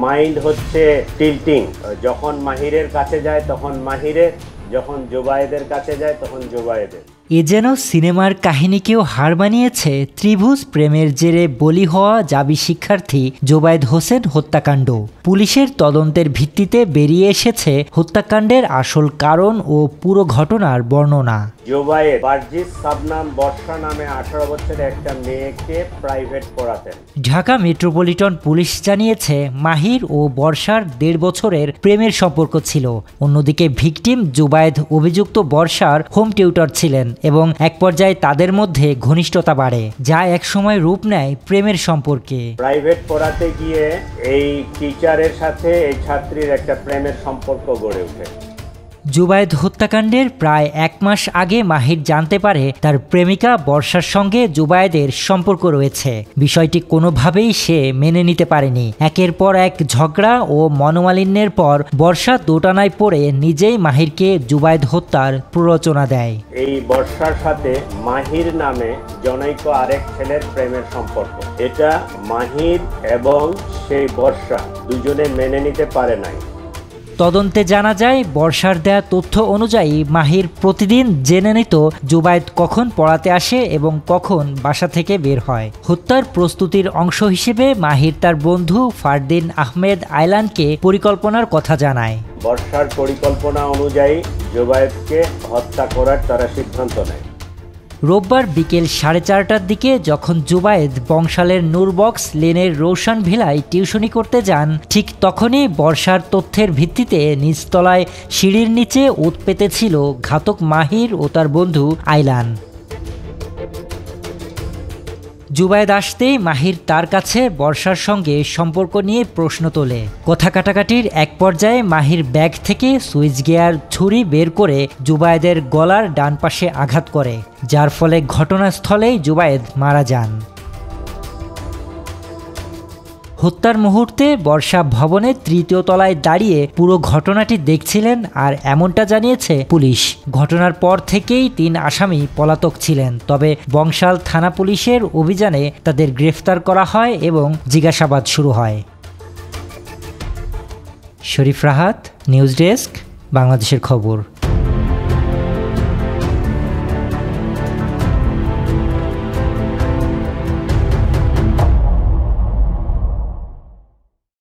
Mind হচ্ছে tilting. যখন মাহিরের কাছে যায় তখন মাহিরের, যখন জুবায়েদের কাছে যায় তখন জুবায়েদের। এ যেন সিনেমার কাহিনীকেও হার মানিয়েছে ত্রিভুজ প্রেমের জেরে বলি হওয়া জাবি শিক্ষার্থী জুবায়েদ হোসেন হত্যাকাণ্ড। পুলিশের তদন্তের ভিত্তিতে বেরিয়ে এসেছে হত্যাকাণ্ডের আসল কারণ ও পুরো ঘটনার বর্ণনা। জুবায়েদ বার্জিস সাবনাম বর্ষা নামে 18 বছরের একটা মেয়েকে প্রাইভেট পড়াতেন। ঢাকা মেট্রোপলিটন পুলিশ জানিয়েছে মাহির ও বর্ষার 1.5 বছরের প্রেমের সম্পর্ক ছিল। অন্যদিকে ভিকটিম জুবায়েদ অভিযুক্ত বর্ষার হোম টিউটর ছিলেন এবং এক পর্যায়ে তাদের মধ্যে ঘনিষ্ঠতা বাড়ে, যা একসময় রূপ নেয় প্রেমের সম্পর্কে। প্রাইভেট পড়াতে গিয়ে এই টিচারের সাথে এই ছাত্রীর একটা প্রেমের সম্পর্ক গড়ে ওঠে। জুবায়েদ হত্যাকাণ্ডের প্রায় 1 মাস আগে মাহির জানতে পারে তার প্রেমিকা বর্ষার সঙ্গে জুবায়েদের সম্পর্ক রয়েছে। বিষয়টি কোনোভাবেই সে মেনে নিতে পারেনি। একের পর এক ঝগড়া ও মনোমালিন্যের পর বর্ষা দোটানায় পড়ে নিজেই মাহিরকে জুবায়েদ হত্যার প্ররোচনা দেয়। এই বর্ষার সাথে মাহির নামে জনৈক আরেক ছেলের প্রেমের সম্পর্ক, এটা মাহির এবং সেই বর্ষা দুজনে মেনে নিতে পারে নাই। তদন্তে জানা যায় বর্ষার দেয়া তথ্য অনুযায়ী মাহির প্রতিদিন জেনে নিত জুবায়েদ কখন পড়াতে আসে এবং কখন বাসা থেকে বের হয়। হত্যার প্রস্তুতির অংশ হিসেবে মাহির তার বন্ধু ফারদিন আহমেদ আইলানকে পরিকল্পনার কথা জানায়। বর্ষার পরিকল্পনা অনুযায়ী জুবায়েদকে হত্যা করার তারা সিদ্ধান্ত নেয়। রোববার বিকেল 4:30টার দিকে যখন জুবায়েদ বংশালের নূরবক্স লেনের রৌশান ভিলায় টিউশনি করতে যান, ঠিক তখনই বর্ষার তথ্যের ভিত্তিতে নিচতলায় সিঁড়ির নিচে ওত পেতেছিল ঘাতক মাহির ও তার বন্ধু আইলান। জুবায়েদ আসতেই মাহির তার কাছে বর্ষার সঙ্গে সম্পর্ক নিয়ে প্রশ্ন তোলে। কথা কাটাকাটির এক পর্যায়ে মাহির ব্যাগ থেকে সুইচ গিয়ার ছুরি বের করে জুবায়েদের গলার ডান পাশে আঘাত করে, যার ফলে ঘটনাস্থলেই জুবায়েদ মারা যান। হত্যার মুহূর্তে বর্ষা ভবনের 3য় তলায় দাঁড়িয়ে পুরো ঘটনাটি দেখছিলেন আর এমনটা জানিয়েছে পুলিশ। ঘটনার পর থেকেই 3 আসামি পলাতক ছিলেন, তবে বংশাল থানা পুলিশের অভিযানে তাদের গ্রেফতার করা হয় এবং জিজ্ঞাসাবাদ শুরু হয়। শরীফ রাহাত, নিউজ ডেস্ক, বাংলাদেশের খবর।